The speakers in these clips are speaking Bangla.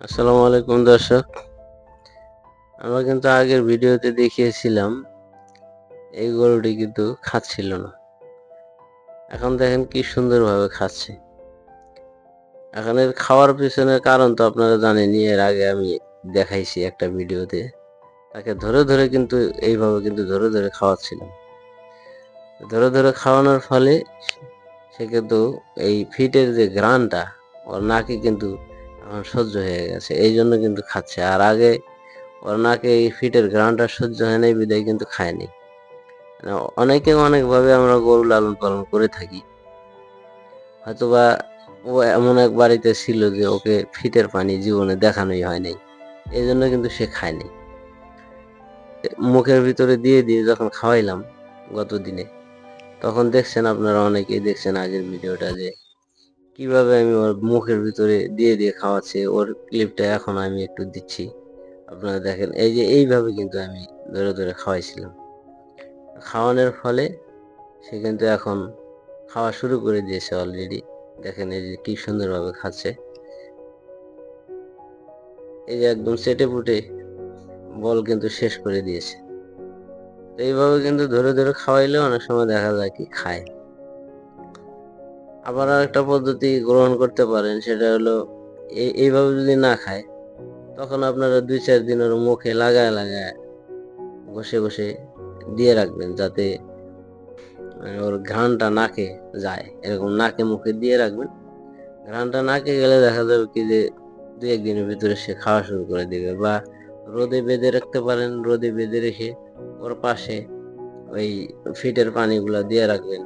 আসসালামু আলাইকুম দর্শক। আমরা কিন্তু আগের ভিডিওতে দেখিয়েছিলাম এই গরুটি কিন্তু খাচ্ছিল না। এখন দেখেন কি সুন্দরভাবে খাচ্ছে। এখন এর খাওয়ার পিছনের কারণ তো আপনারা জানেনই, এর আগে আমি দেখাইছি একটা ভিডিওতে। তাকে ধরে ধরে কিন্তু এইভাবে কিন্তু ধরে ধরে খাওয়াচ্ছিলাম। ধরে ধরে খাওয়ানোর ফলে সে কিন্তু এই ফিটের যে ঘ্রাণটা ওর নাকে কিন্তু এখন সহ্য হয়ে গেছে, এই জন্য কিন্তু খাচ্ছে। আর আগে ওর নাকে এই ফিটের ঘ্রাণটা সহ্য হয় নাই বিধায় কিন্তু খায়নি। অনেকে অনেকভাবে আমরা গরু লালন পালন করে থাকি। হয়তোবা ও এমন এক বাড়িতে ছিল যে ওকে ফিটের পানি জীবনে দেখানোই হয় নাই, এই জন্য কিন্তু সে খায়নি। মুখের ভিতরে দিয়ে দিয়ে যখন খাওয়াইলাম গত দিনে, তখন দেখছেন আপনারা অনেকেই দেখছেন আগের ভিডিওটা, যে কিভাবে আমি ওর মুখের ভিতরে দিয়ে দিয়ে খাওয়াচ্ছি। ওর ক্লিপটা এখন আমি একটু দিচ্ছি, আপনারা দেখেন। এই যে এইভাবে কিন্তু আমি ধরে ধরে খাওয়াইছিলাম। খাওয়ানোর ফলে সে কিন্তু এখন খাওয়া শুরু করে দিয়েছে অলরেডি। দেখেন এই যে কি সুন্দরভাবে খাচ্ছে। এই যে একদম চেটে পুটে বল কিন্তু শেষ করে দিয়েছে। তো এইভাবে কিন্তু ধরে ধরে খাওয়াইলে অনেক সময় দেখা যায় কি খায়। আবার আরেকটা পদ্ধতি গ্রহণ করতে পারেন, সেটা হলো এইভাবে যদি না খায়, তখন আপনারা 2-4 দিন ওর মুখে লাগায় লাগায় ঘষে ঘষে দিয়ে রাখবেন, যাতে ওর ঘ্রাণটা নাকে যায়। এরকম নাকে মুখে দিয়ে রাখবেন। ঘ্রাণটা নাকে গেলে দেখা যাবে কি যে 2-1 দিনের ভিতরে সে খাওয়া শুরু করে দিবে। বা রোদে বেঁধে রাখতে পারেন, রোদে বেঁধে রেখে ওর পাশে ওই ফিটের পানিগুলা দিয়ে রাখবেন।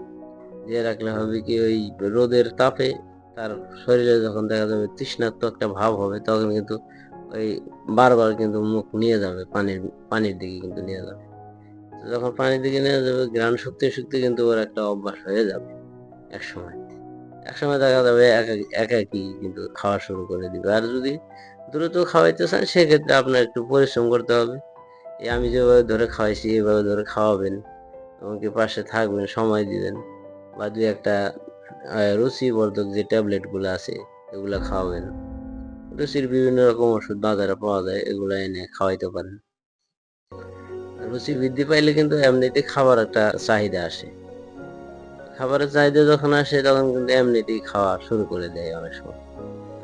দিয়ে রাখলে হবে কি, ওই রোদের তাপে তার শরীরে যখন দেখা যাবে তৃষ্ণার্ত একটা ভাব হবে, তখন কিন্তু ওই বারবার কিন্তু মুখ নিয়ে যাবে পানির দিকে কিন্তু নিয়ে যাবে। যখন পানির দিকে নিয়ে যাবে, ঘ্রাণ শুকতে শুকতে কিন্তু ওর একটা অভ্যাস হয়ে যাবে একসময়। একসময় দেখা যাবে একাকী কিন্তু খাওয়া শুরু করে দিবে। আর যদি দ্রুত খাওয়াইতে চান, সেক্ষেত্রে আপনার একটু পরিশ্রম করতে হবে। এই আমি যেভাবে ধরে খাওয়াইছি এভাবে ধরে খাওয়াবেন, এমনকি পাশে থাকবেন, সময় দিবেন। বা 2-একটা রুচিবর্ধক যে ট্যাবলেট গুলো আছে এগুলা খাওয়াবেন। রুচির বিভিন্ন রকম ওষুধ বাজারে পাওয়া যায়, এগুলা এনে খাওয়াইতে পারেন। রুচি বৃদ্ধি পাইলে কিন্তু এমনিতে খাবার একটা চাহিদা আসে। খাবারের চাহিদা যখন আসে, তখন কিন্তু এমনিতেই খাওয়া শুরু করে দেয় অনেক সময়।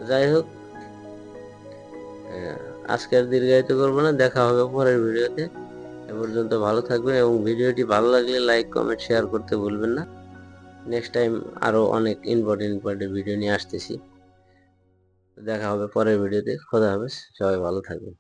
যাই হোক, আজকে আর দীর্ঘায়িত করবো না, দেখা হবে পরের ভিডিওতে। এ পর্যন্ত ভালো থাকবেন, এবং ভিডিওটি ভালো লাগলে লাইক কমেন্ট শেয়ার করতে ভুলবেন না। নেক্সট টাইম আরো অনেক ইম্পর্টেন্ট ভিডিও নিয়ে আসতেছি। দেখা হবে পরের ভিডিওতে। খোদা হাফেজ, সবাই ভালো থাকবেন।